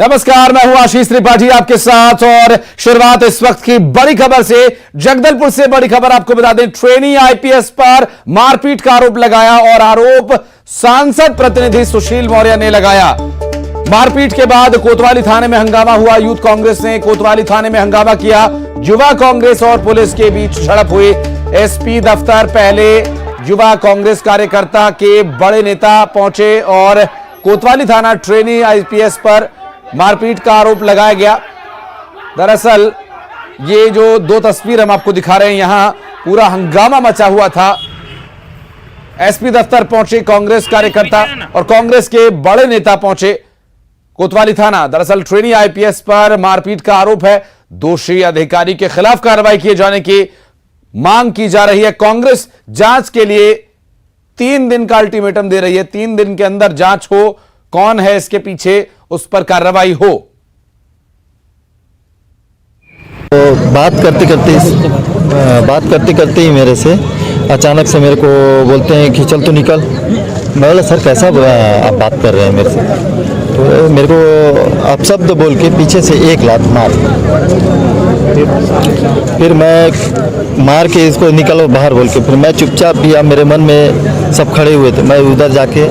नमस्कार, मैं हूं आशीष त्रिपाठी आपके साथ और शुरुआत इस वक्त की बड़ी खबर से। जगदलपुर से बड़ी खबर आपको बता दें, ट्रेनी आईपीएस पर मारपीट का आरोप लगाया और आरोप सांसद प्रतिनिधि सुशील मौर्य ने लगाया। मारपीट के बाद कोतवाली थाने में हंगामा हुआ। यूथ कांग्रेस ने कोतवाली थाने में हंगामा किया। युवा कांग्रेस और पुलिस के बीच झड़प हुई। एसपी दफ्तर पहले युवा कांग्रेस कार्यकर्ता के बड़े नेता पहुंचे और कोतवाली थाना ट्रेनी आईपीएस पर मारपीट का आरोप लगाया गया। दरअसल ये जो दो तस्वीर हम आपको दिखा रहे हैं, यहां पूरा हंगामा मचा हुआ था। एसपी दफ्तर पहुंचे कांग्रेस कार्यकर्ता और कांग्रेस के बड़े नेता पहुंचे कोतवाली थाना। दरअसल ट्रेनी आईपीएस पर मारपीट का आरोप है। दोषी अधिकारी के खिलाफ कार्रवाई किए जाने की मांग की जा रही है। कांग्रेस जांच के लिए 3 दिन का अल्टीमेटम दे रही है। 3 दिन के अंदर जांच हो, कौन है इसके पीछे, उस पर कार्रवाई हो। तो बात करते करते ही मेरे से अचानक से मेरे को बोलते हैं कि चल तो निकल। मैं बोला सर कैसा आप बात कर रहे हैं मेरे से? तो मेरे को अपशब्द बोल के पीछे से एक लात मार। फिर मैं मार के इसको निकलो बाहर बोल के फिर मैं चुपचाप भी, मेरे मन में सब खड़े हुए थे। मैं उधर जाके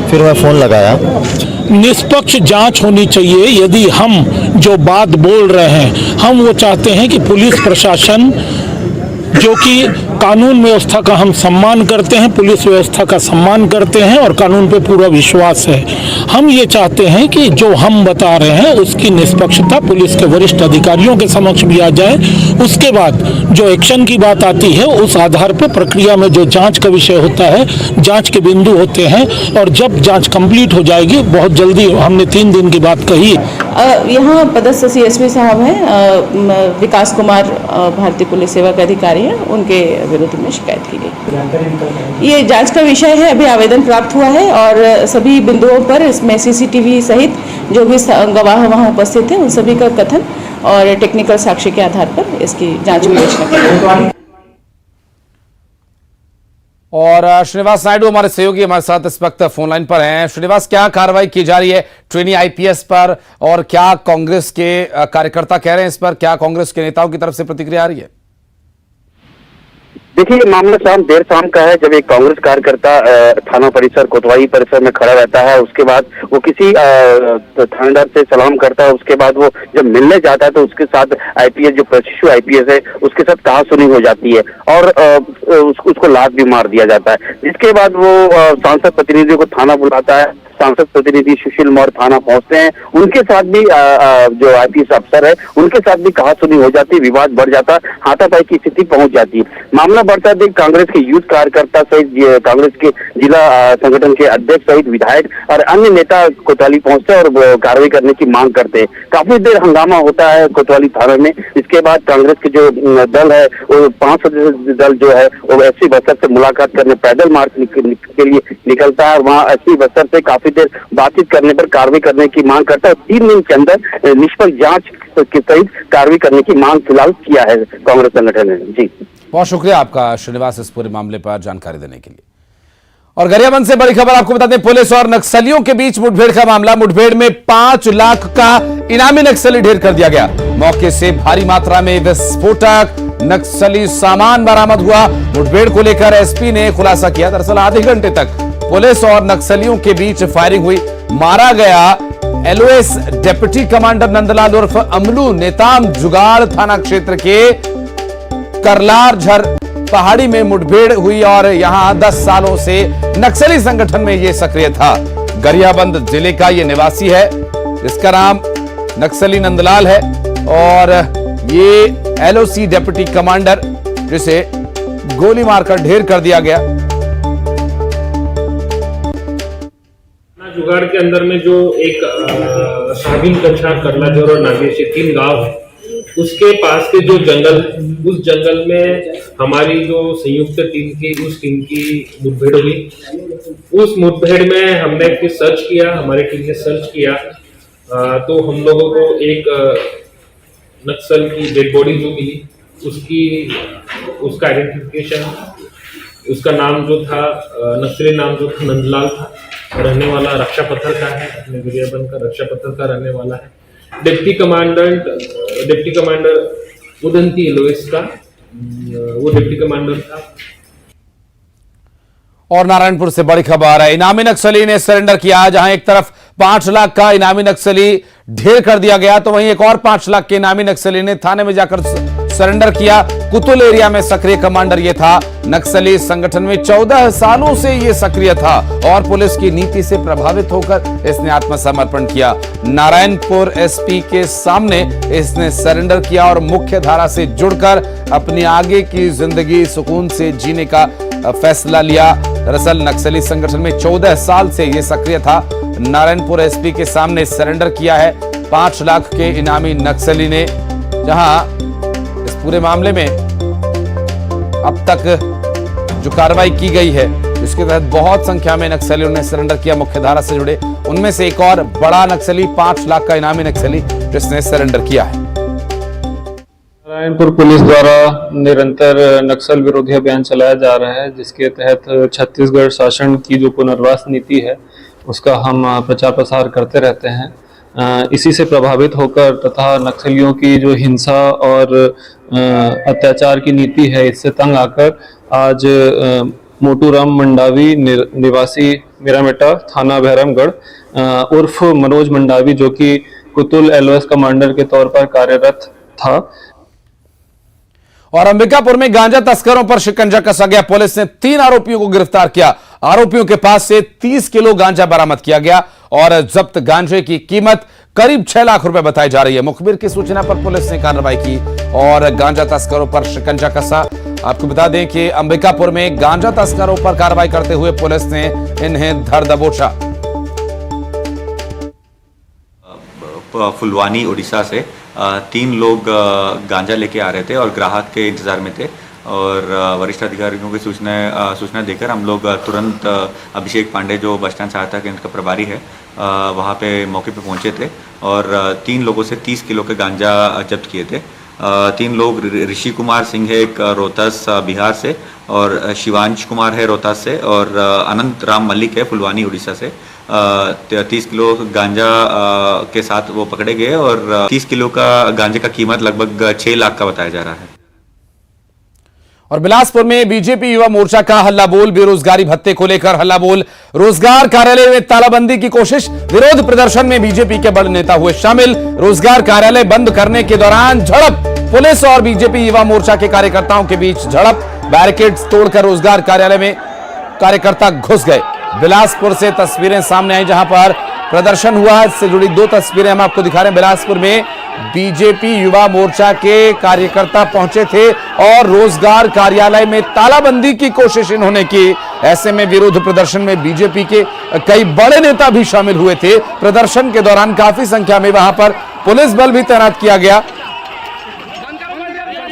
फिर मैं फ़ोन लगाया। निष्पक्ष जांच होनी चाहिए। यदि हम जो बात बोल रहे हैं, हम वो चाहते हैं कि पुलिस प्रशासन, जो कि कानून व्यवस्था का हम सम्मान करते हैं, पुलिस व्यवस्था का सम्मान करते हैं और कानून पे पूरा विश्वास है, हम ये चाहते हैं कि जो हम बता रहे हैं उसकी निष्पक्षता पुलिस के वरिष्ठ अधिकारियों के समक्ष भी आ जाए। उसके बाद जो एक्शन की बात आती है, उस आधार पर प्रक्रिया में जो जांच का विषय होता है, जांच के बिंदु होते हैं और जब जांच कंप्लीट हो जाएगी, बहुत जल्दी, हमने 3 दिन की बात कही। यहाँ पदस्थ सीएसपी साहब हैं, विकास कुमार, भारतीय पुलिस सेवा के अधिकारी हैं, उनके विरुद्ध में शिकायत की गई। ये जांच का विषय है। अभी आवेदन प्राप्त हुआ है और सभी बिंदुओं पर इसमें सीसीटीवी सहित जो भी गवाह वहाँ उपस्थित थे उन सभी का कथन और टेक्निकल साक्ष्य के आधार पर इसकी जांच विवेचना की। और श्रीनिवास नायडू हमारे सहयोगी हमारे साथ इस वक्त फोन लाइन पर हैं। श्रीनिवास, क्या कार्रवाई की जा रही है ट्रेनी आईपीएस पर और क्या कांग्रेस के कार्यकर्ता कह रहे हैं इस पर? क्या कांग्रेस के नेताओं की तरफ से प्रतिक्रिया आ रही है? देखिए, मामला देर शाम का है, जब एक कांग्रेस कार्यकर्ता थाना परिसर कोतवाली परिसर में खड़ा रहता है। उसके बाद वो किसी थानेदार से सलाम करता है। उसके बाद वो जब मिलने जाता है तो उसके साथ आईपीएस, जो प्रशिक्षु आईपीएस है, उसके साथ कहासुनी हो जाती है और उसको लात भी मार दिया जाता है। जिसके बाद वो सांसद प्रतिनिधि को थाना बुलाता है। सांसद प्रतिनिधि सुशील मौर्य थाना पहुंचते हैं। उनके साथ भी जो आईपीएस अफसर है, उनके साथ भी कहासुनी हो जाती है, विवाद बढ़ जाता है, हाथापाई की स्थिति पहुंच जाती है। मामला बढ़ता है, कांग्रेस के यूथ कार्यकर्ता सहित कांग्रेस के जिला संगठन के अध्यक्ष सहित विधायक और अन्य नेता कोतवाली पहुंचते हैं और कार्रवाई करने की मांग करते हैं। काफी देर हंगामा होता है कोतवाली थाने में। इसके बाद कांग्रेस के जो दल है, वो 5 सदस्यीय दल जो है, वो एसपी बस्तर से मुलाकात करने पैदल मार्च के लिए निकलता है। वहाँ एसपी बस्तर से काफी देर बातचीत करने पर कार्रवाई करने की मांग करता है। 3 दिन के अंदर निष्पक्ष जांच के सहित कार्रवाई करने की मांग फिलहाल किया है कांग्रेस संगठन ने। जी, बहुत शुक्रिया आपका श्रीनिवास इस पूरे मामले पर जानकारी देने के लिए। और गरियाबंद से बड़ी खबर आपको बता दें, पुलिस और नक्सलियों के बीच मुठभेड़ का मामला। मुठभेड़ में 5 लाख का इनामी नक्सली ढेर कर दिया गया। मौके से भारी मात्रा में विस्फोटक नक्सली सामान बरामद हुआ। मुठभेड़ को लेकर एसपी ने खुलासा किया। दरअसल आधे घंटे तक पुलिस और नक्सलियों के बीच फायरिंग हुई। मारा गया एलओएस डिप्टी कमांडर नंदलाल उर्फ अमलू। नेताम जुगाड़ थाना क्षेत्र के करलार झर पहाड़ी में मुठभेड़ हुई और यहां 10 सालों से नक्सली संगठन में यह सक्रिय था। गरियाबंद जिले का यह निवासी है, जिसका नाम नक्सली नंदलाल है और ये एलओसी डिप्टी कमांडर, जिसे गोली मारकर ढेर कर दिया गया। जुगाड़ के अंदर में जो एक साबिन कछा, करलाझर और नागेश, 3 गांव है, उसके पास के जो जंगल, उस जंगल में हमारी जो संयुक्त टीम की, उस टीम की मुठभेड़ हुई। उस मुठभेड़ में हमने फिर सर्च किया, हमारी टीम ने सर्च किया तो हम लोगों को एक नक्सल की डेड बॉडी जो मिली, उसका आइडेंटिफिकेशन, उसका नाम जो था, नक्सली नाम जो था नंदलाल था। रहने वाला रक्षा पत्थर का है, अपने गिरियाबंद का रक्षा पत्थर का रहने वाला है। डिप्टी कमांडर उदंती लोइस का वो डिप्टी कमांडर था। और नारायणपुर से बड़ी खबर है, इनामी नक्सली ने सरेंडर किया। जहां एक तरफ 5 लाख का इनामी नक्सली ढेर कर दिया गया, तो वहीं एक और 5 लाख के इनामी नक्सली ने थाने में जाकर सरेंडर किया। कुतुल एरिया में सक्रिय कमांडर ये था। नक्सली संगठन में 14 सालों से ये सक्रिय था और पुलिस की नीति से प्रभावित होकर इसने आत्मसमर्पण किया। नारायणपुर एसपी के सामने इसने सरेंडर किया और मुख्य धारा से जुड़कर अपनी आगे की जिंदगी सुकून से जीने का फैसला लिया। दरअसल नक्सली संगठन में 14 साल से यह सक्रिय था। नारायणपुर एसपी के सामने सरेंडर किया है 5 लाख के इनामी नक्सली ने। जहां इस पूरे मामले में अब तक जो कार्रवाई की गई है, इसके तहत बहुत संख्या में नक्सलियों ने सरेंडर किया, मुख्यधारा से जुड़े। उनमें से एक और बड़ा नक्सली 5 लाख का इनामी नक्सली जिसने सरेंडर किया है। नारायणपुर पुलिस द्वारा निरंतर नक्सल विरोधी अभियान चलाया जा रहा है, जिसके तहत छत्तीसगढ़ शासन की जो पुनर्वास नीति है उसका हम प्रचार प्रसार करते रहते हैं। इसी से प्रभावित होकर तथा नक्सलियों की जो हिंसा और अत्याचार की नीति है, इससे तंग आकर आज मोटूराम मंडावी निवासी मिरामेटा थाना भैरमगढ़ उर्फ मनोज मंडावी, जो कि कुतुल एलओएस कमांडर के तौर पर कार्यरत था। और अंबिकापुर में गांजा तस्करों पर शिकंजा कसा गया। पुलिस ने 3 आरोपियों को गिरफ्तार किया। आरोपियों के पास से 30 किलो गांजा बरामद किया गया और जब्त गांजे की कीमत करीब 6 लाख रुपए बताई जा रही है। मुखबिर की सूचना पर पुलिस ने कार्रवाई की और गांजा तस्करों पर शिकंजा कसा। आपको बता दें कि अंबिकापुर में गांजा तस्करों पर कार्रवाई करते हुए पुलिस ने इन्हें धर दबोचा। फुलवानी उड़ीसा से 3 लोग गांजा लेके आ रहे थे और ग्राहक के इंतजार में थे और वरिष्ठ अधिकारियों की सूचना देकर हम लोग तुरंत अभिषेक पांडे जो बस स्टैंड सहायता केंद्र का प्रभारी है वहाँ पे मौके पे पहुँचे थे और 3 लोगों से 30 किलो के गांजा जब्त किए थे। 3 लोग ऋषि कुमार सिंह है एक रोहतास बिहार से और शिवांश कुमार है रोहतास से और अनंत राम मल्लिक है फुलवानी उड़ीसा से। 30 किलो गांजा के साथ वो पकड़े गए और 30 किलो का गांजे का कीमत लगभग 6 लाख का बताया जा रहा है। और बिलासपुर में बीजेपी युवा मोर्चा का हल्ला बोल, बेरोजगारी भत्ते को लेकर हल्ला बोल। रोजगार कार्यालय में तालाबंदी की कोशिश, विरोध प्रदर्शन में बीजेपी के बड़े नेता हुए शामिल। रोजगार कार्यालय बंद करने के दौरान झड़प, पुलिस और बीजेपी युवा मोर्चा के कार्यकर्ताओं के बीच झड़प। बैरिकेड्स तोड़कर रोजगार कार्यालय में कार्यकर्ता घुस गए। बिलासपुर से तस्वीरें सामने आई जहां पर प्रदर्शन हुआ। इससे जुड़ी 2 तस्वीरें हम आपको दिखा रहे हैं। बिलासपुर में बीजेपी युवा मोर्चा के कार्यकर्ता पहुंचे थे और रोजगार कार्यालय में तालाबंदी की कोशिश इन्होंने की। ऐसे में विरोध प्रदर्शन में बीजेपी के कई बड़े नेता भी शामिल हुए थे। प्रदर्शन के दौरान काफी संख्या में वहां पर पुलिस बल भी तैनात किया गया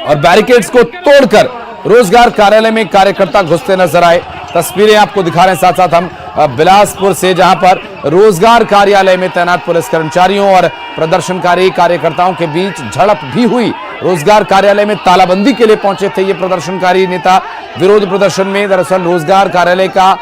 और बैरिकेड्स को तोड़कर रोजगार कार्यालय में कार्यकर्ता घुसते नजर आए। तस्वीरें आपको दिखा रहे हैं साथ साथ हम बिलासपुर से, जहां पर रोजगार कार्यालय में तैनात पुलिस कर्मचारियों और प्रदर्शनकारी कार्यकर्ताओं के बीच झड़प भी हुई। रोजगार कार्यालय में तालाबंदी के लिए पहुंचे थे ये प्रदर्शनकारी नेता। विरोध प्रदर्शन में दरअसल रोजगार कार्यालय का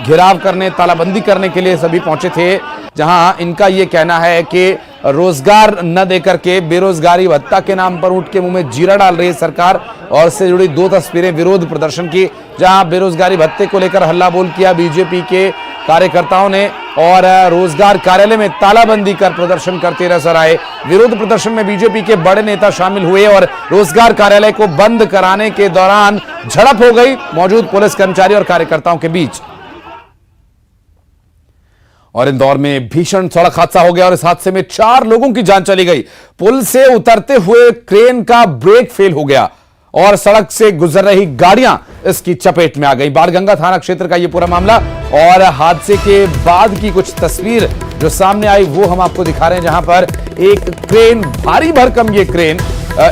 घेराव करने, तालाबंदी करने के लिए सभी पहुंचे थे, जहां इनका यह कहना है कि रोजगार न देकर के बेरोजगारी भत्ता के नाम पर ऊंट के मुंह में जीरा डाल रही है सरकार। और इससे जुड़ी 2 तस्वीरें विरोध प्रदर्शन की, जहां बेरोजगारी भत्ते को लेकर हल्ला बोल किया बीजेपी के कार्यकर्ताओं ने और रोजगार कार्यालय में तालाबंदी कर प्रदर्शन करते नजर आए। विरोध प्रदर्शन में बीजेपी के बड़े नेता शामिल हुए और रोजगार कार्यालय को बंद कराने के दौरान झड़प हो गई मौजूद पुलिस कर्मचारी और कार्यकर्ताओं के बीच। और इंदौर में भीषण सड़क हादसा हो गया और इस हादसे में 4 लोगों की जान चली गई। पुल से उतरते हुए क्रेन का ब्रेक फेल हो गया और सड़क से गुजर रही गाड़ियां इसकी चपेट में आ गई। बाणगंगा थाना क्षेत्र का यह पूरा मामला और हादसे के बाद की कुछ तस्वीर जो सामने आई वो हम आपको दिखा रहे हैं, जहां पर एक क्रेन, भारी भरकम ये क्रेन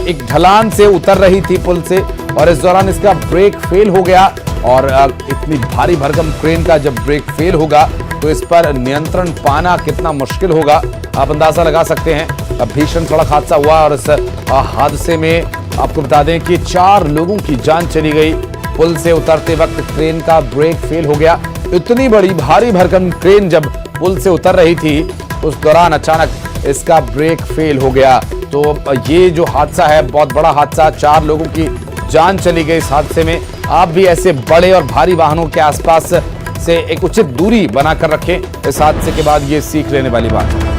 एक ढलान से उतर रही थी पुल से और इस दौरान इसका ब्रेक फेल हो गया। और इतनी भारी भरकम क्रेन का जब ब्रेक फेल होगा तो इस पर नियंत्रण पाना कितना मुश्किल होगा, आप अंदाजा लगा सकते हैं। भीषण सड़क हादसा हुआ और इस हादसे में आपको बता दें कि 4 लोगों की जान चली गई। पुल से उतरते वक्त क्रेन का ब्रेक फेल हो गया। इतनी बड़ी भारी भरकम ट्रेन जब पुल से उतर रही थी उस दौरान अचानक इसका ब्रेक फेल हो गया। तो ये जो हादसा है बहुत बड़ा हादसा, 4 लोगों की जान चली गई इस हादसे में। आप भी ऐसे बड़े और भारी वाहनों के आसपास से एक उचित दूरी बनाकर रखें। इस हादसे के बाद ये सीख लेने वाली बात है।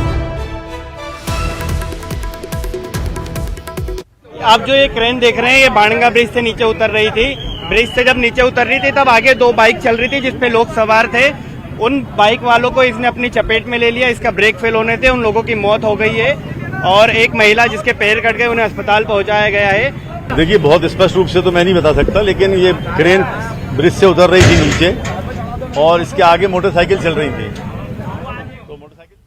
आप जो ये क्रेन देख रहे हैं ये बाणगंगा ब्रिज से नीचे उतर रही थी। ब्रिज से जब नीचे उतर रही थी तब आगे 2 बाइक चल रही थी जिसपे लोग सवार थे। उन बाइक वालों को इसने अपनी चपेट में ले लिया। इसका ब्रेक फेल होने से उन लोगों की मौत हो गई है और एक महिला जिसके पैर कट गए उन्हें अस्पताल पहुंचाया गया है। देखिए, बहुत स्पष्ट रूप से तो मैं नहीं बता सकता, लेकिन ये क्रेन ब्रिज से उतर रही थी नीचे और इसके आगे मोटरसाइकिल चल रही थी, तो मोटरसाइकिल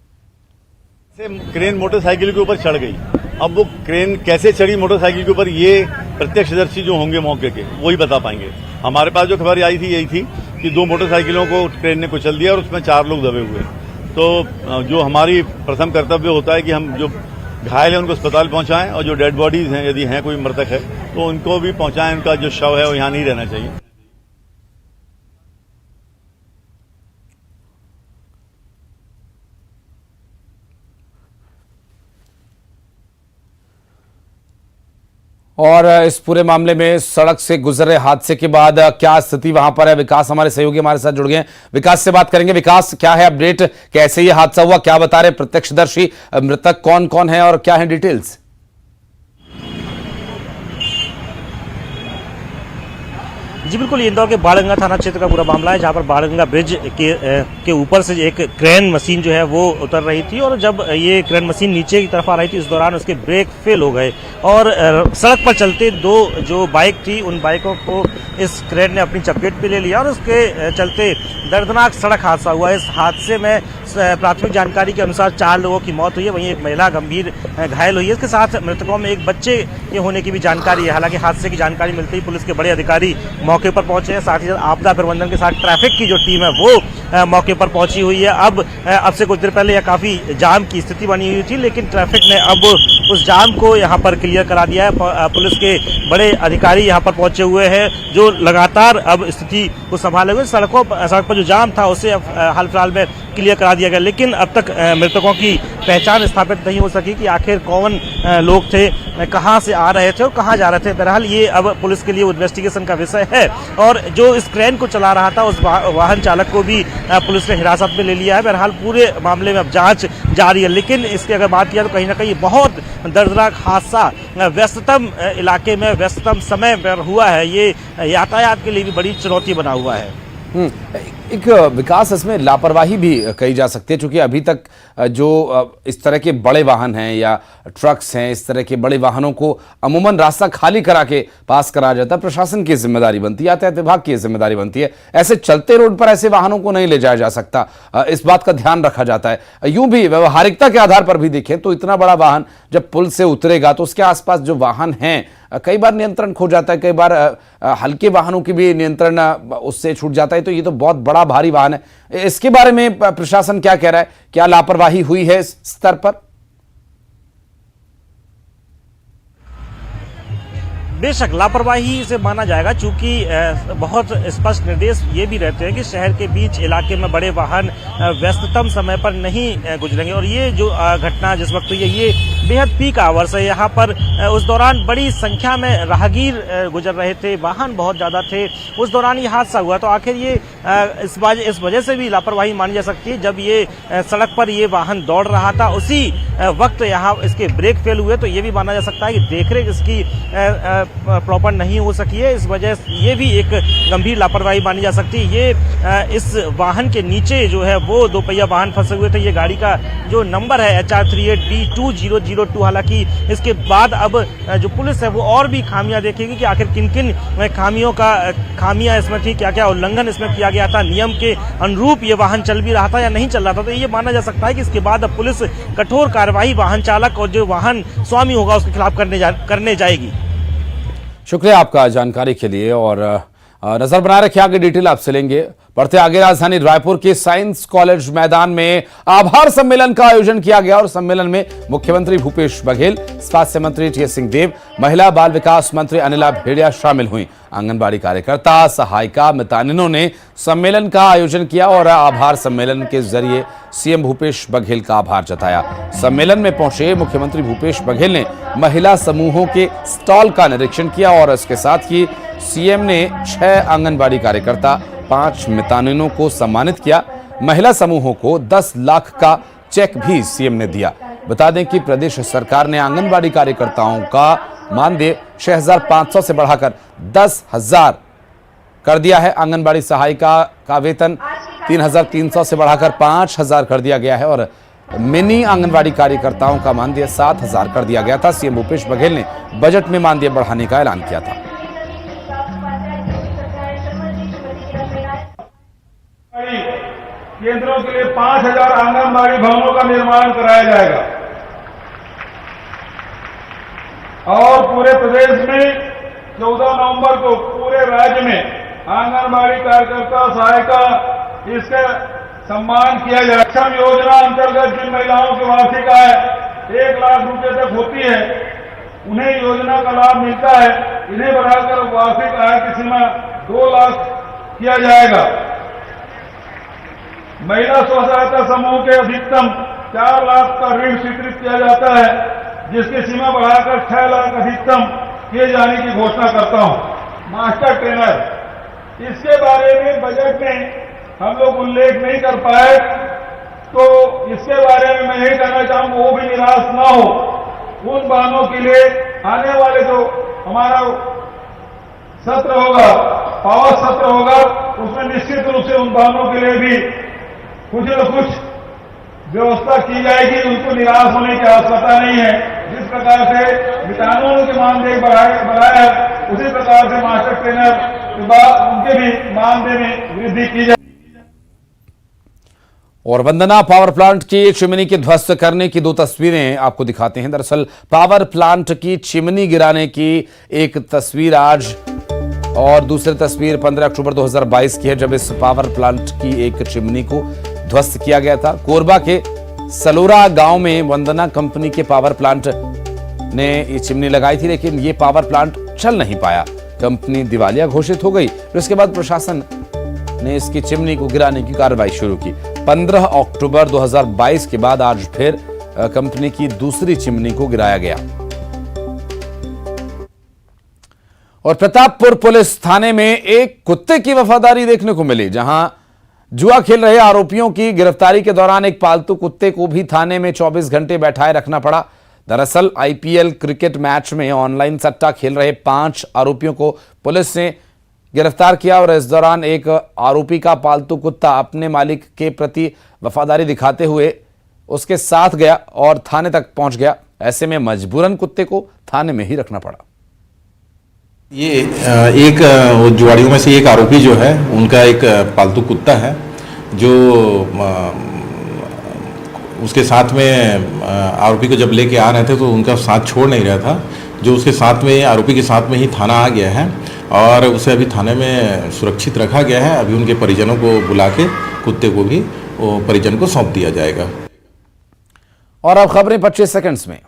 से क्रेन मोटरसाइकिल के ऊपर चढ़ गई। अब वो क्रेन कैसे चढ़ी मोटरसाइकिल के ऊपर, ये प्रत्यक्षदर्शी जो होंगे मौके के वही बता पाएंगे। हमारे पास जो खबर आई थी यही थी कि 2 मोटरसाइकिलों को ट्रेन ने कुचल दिया और उसमें 4 लोग दबे हुए। तो जो हमारी प्रथम कर्तव्य होता है कि हम जो घायल हैं उनको अस्पताल पहुंचाएं और जो डेड बॉडीज हैं, यदि हैं कोई मृतक है तो उनको भी पहुंचाएं। उनका जो शव है वो यहाँ नहीं रहना चाहिए। और इस पूरे मामले में सड़क से गुजर रहे हादसे के बाद क्या स्थिति वहां पर है, विकास हमारे सहयोगी हमारे साथ जुड़ गए हैं। विकास से बात करेंगे। विकास, क्या है अपडेट, कैसे ये हादसा हुआ, क्या बता रहे प्रत्यक्षदर्शी, मृतक कौन कौन है और क्या है डिटेल्स? जी बिल्कुल, इंदौर के बाणगंगा थाना क्षेत्र का पूरा मामला है, जहां पर बाणगंगा ब्रिज के ऊपर से एक क्रेन मशीन जो है वो उतर रही थी और जब ये क्रेन मशीन नीचे की तरफ आ रही थी उस दौरान उसके ब्रेक फेल हो गए और सड़क पर चलते 2 जो बाइक थी उन बाइकों को इस क्रेन ने अपनी चपेट में ले लिया और उसके चलते दर्दनाक सड़क हादसा हुआ। इस हादसे में प्राथमिक जानकारी के अनुसार 4 लोगों की मौत हुई है, वहीं एक महिला गंभीर घायल हुई है। इसके साथ मृतकों में एक बच्चे के होने की भी जानकारी है। हालांकि हादसे की जानकारी मिलते ही पुलिस के बड़े अधिकारी मौके पर पहुंचे हैं, साथ ही साथ आपदा प्रबंधन के साथ ट्रैफिक की जो टीम है वो मौके पर पहुंची हुई है। अब से कुछ देर पहले यह काफी जाम की स्थिति बनी हुई थी, लेकिन ट्रैफिक ने अब उस जाम को यहां पर क्लियर करा दिया है। पुलिस के बड़े अधिकारी यहां पर पहुंचे हुए हैं जो लगातार अब स्थिति को संभाले हुए। सड़क पर जो जाम था उसे हाल फिलहाल में क्लियर करा दिया गया, लेकिन अब तक मृतकों की पहचान स्थापित नहीं हो सकी कि आखिर कौन लोग थे, कहां से आ रहे थे और कहां जा रहे थे। बहरहाल ये अब पुलिस के लिए इन्वेस्टिगेशन का विषय है और जो इस क्रेन को चला रहा था उस वाहन चालक को भी पुलिस ने हिरासत में ले लिया है। बहरहाल पूरे मामले में अब जांच जारी है, लेकिन इसकी अगर बात किया तो कहीं ना कहीं बहुत दर्दनाक हादसा व्यस्ततम इलाके में व्यस्ततम समय पर हुआ है। ये यातायात के लिए भी बड़ी चुनौती बना हुआ है। एक विकास, इसमें लापरवाही भी कही जा सकती है, क्योंकि अभी तक जो इस तरह के बड़े वाहन हैं या ट्रक्स हैं, इस तरह के बड़े वाहनों को अमूमन रास्ता खाली करा के पास कराया जाता है। प्रशासन की जिम्मेदारी बनती है, यातायात विभाग की जिम्मेदारी बनती है। ऐसे चलते रोड पर ऐसे वाहनों को नहीं ले जाया जा सकता, इस बात का ध्यान रखा जाता है। यूं भी व्यवहारिकता के आधार पर भी देखें तो इतना बड़ा वाहन जब पुल से उतरेगा तो उसके आसपास जो वाहन हैं कई बार नियंत्रण खो जाता है, कई बार हल्के वाहनों की भी नियंत्रण उससे छूट जाता है। तो ये तो बहुत बड़ा भारी वाहन है। इसके बारे में प्रशासन क्या कह रहा है, क्या लापरवाही हुई है इस स्तर पर? बेशक लापरवाही से माना जाएगा, चूंकि बहुत स्पष्ट निर्देश ये भी रहते हैं कि शहर के बीच इलाके में बड़े वाहन व्यस्ततम समय पर नहीं गुजरेंगे। और ये जो घटना जिस वक्त हुई है ये बेहद पीक आवर्स है। यहाँ पर उस दौरान बड़ी संख्या में राहगीर गुजर रहे थे, वाहन बहुत ज़्यादा थे, उस दौरान ये हादसा हुआ। तो आखिर ये इस वजह से भी लापरवाही मानी जा सकती है। जब ये सड़क पर ये वाहन दौड़ रहा था उसी वक्त यहाँ इसके ब्रेक फेल हुए, तो ये भी माना जा सकता है कि देखरेख इसकी प्रॉपर नहीं हो सकी है। इस वजह से ये भी एक गंभीर लापरवाही मानी जा सकती है। ये इस वाहन के नीचे जो है वो 2 पहिया वाहन फंसे हुए थे। ये गाड़ी का जो नंबर है HR38B2002। हालांकि इसके बाद अब जो पुलिस है वो और भी खामियां देखेगी कि आखिर किन किन खामियां इसमें थी, क्या क्या उल्लंघन इसमें किया गया था, नियम के अनुरूप ये वाहन चल भी रहा था या नहीं चल रहा था। तो ये माना जा सकता है कि इसके बाद अब पुलिस कठोर कार्रवाई वाहन चालक और जो वाहन स्वामी होगा उसके खिलाफ करने जाएगी। शुक्रिया आपका जानकारी के लिए और नजर बनाए रखिए, आगे डिटेल आपसे लेंगे। बढ़ते आगे, राजधानी रायपुर के साइंस कॉलेज मैदान में आभार सम्मेलन का आयोजन किया गया और सम्मेलन में मुख्यमंत्री भूपेश बघेल, स्वास्थ्य मंत्री टी.एस. सिंहदेव, महिला बाल विकास मंत्री अनिला भेड़िया शामिल हुई। आंगनबाड़ी कार्यकर्ता, सहायिका, मितानिनों ने सम्मेलन का आयोजन किया और आभार सम्मेलन के जरिए सीएम भूपेश बघेल का आभार जताया। सम्मेलन में पहुंचे मुख्यमंत्री भूपेश बघेल ने महिला समूहों के स्टॉल का निरीक्षण किया और इसके साथ ही सीएम ने 6 आंगनबाड़ी कार्यकर्ता, 5 मितानिनों को सम्मानित किया। महिला समूहों को 10 लाख का चेक भी सीएम ने दिया। बता दें कि प्रदेश सरकार ने आंगनबाड़ी कार्यकर्ताओं का मानदेय 6,500 से बढ़ाकर 10,000 कर दिया है। आंगनबाड़ी सहायिका का वेतन 3,300 से बढ़ाकर 5,000 कर दिया गया है और मिनी आंगनबाड़ी कार्यकर्ताओं का मानदेय 7,000 कर दिया गया था। सीएम भूपेश बघेल ने बजट में मानदेय बढ़ाने का ऐलान किया था। केंद्रों के लिए 5,000 आंगनबाड़ी भवनों का निर्माण कराया जाएगा और पूरे प्रदेश में 14 नवंबर को पूरे राज्य में आंगनबाड़ी कार्यकर्ता, सहायिका इसका सम्मान किया जाए। सक्षम योजना अंतर्गत जिन महिलाओं की वार्षिक आय 1 लाख रुपए तक होती है उन्हें योजना का लाभ मिलता है। इन्हें बढ़ाकर वार्षिक आय की सीमा 2 लाख किया जाएगा। महिला स्व सहायता समूह के अधिकतम 4 लाख का ऋण स्वीकृत किया जाता है, जिसकी सीमा बढ़ाकर 6 लाख अधिकतम किए जाने की घोषणा करता हूं। मास्टर ट्रेनर, इसके बारे में बजट में हम लोग उल्लेख नहीं कर पाए, तो इसके बारे में मैं यही कहना चाहूंगा वो भी निराश ना हो। उन बहनों के लिए आने वाले जो हमारा सत्र होगा, पावर सत्र होगा, उसमें निश्चित रूप से उन बहनों के लिए भी कुछ न कुछ व्यवस्था की जाएगी। उनको निराश होने की आवश्यकता नहीं है। जिस प्रकार से मितानिनों के मानदेय बढ़ाया है, उसी प्रकार से मास्टर ट्रेनर के बाद उनके भी मानदेय में वृद्धि की जाए। और वंदना पावर प्लांट की चिमनी की ध्वस्त करने की 2 तस्वीरें आपको दिखाते हैं। दरअसल पावर प्लांट की चिमनी गिराने की एक तस्वीर आज और दूसरी तस्वीर 15 अक्टूबर 2022 की है, जब इस पावर प्लांट की एक चिमनी को ध्वस्त किया गया था। कोरबा के सलोरा गांव में वंदना कंपनी के पावर प्लांट ने ये चिमनी लगाई थी, लेकिन ये पावर प्लांट चल नहीं पाया। कंपनी दिवालिया घोषित हो गई। फिर इसके बाद प्रशासन ने इसकी चिमनी को गिराने की कार्रवाई शुरू की। 15 अक्टूबर 2022 के बाद आज फिर कंपनी की दूसरी चिमनी को गिराया गया। और प्रतापपुर पुलिस थाने में एक कुत्ते की वफादारी देखने को मिली, जहां जुआ खेल रहे आरोपियों की गिरफ्तारी के दौरान एक पालतू कुत्ते को भी थाने में 24 घंटे बैठाए रखना पड़ा। दरअसल आईपीएल क्रिकेट मैच में ऑनलाइन सट्टा खेल रहे 5 आरोपियों को पुलिस ने गिरफ्तार किया और इस दौरान एक आरोपी का पालतू कुत्ता अपने मालिक के प्रति वफादारी दिखाते हुए उसके साथ गया और थाने तक पहुंच गया। ऐसे में मजबूरन कुत्ते को थाने में ही रखना पड़ा। ये एक जुआड़ियों में से एक आरोपी जो है, उनका एक पालतू कुत्ता है जो उसके साथ में आरोपी को जब लेके आ रहे थे तो उनका साथ छोड़ नहीं रहा था, जो उसके साथ में आरोपी के साथ में ही थाना आ गया है और उसे अभी थाने में सुरक्षित रखा गया है। अभी उनके परिजनों को बुला के कुत्ते को भी परिजन को सौंप दिया जाएगा। और अब खबरें 25 सेकंड्स में।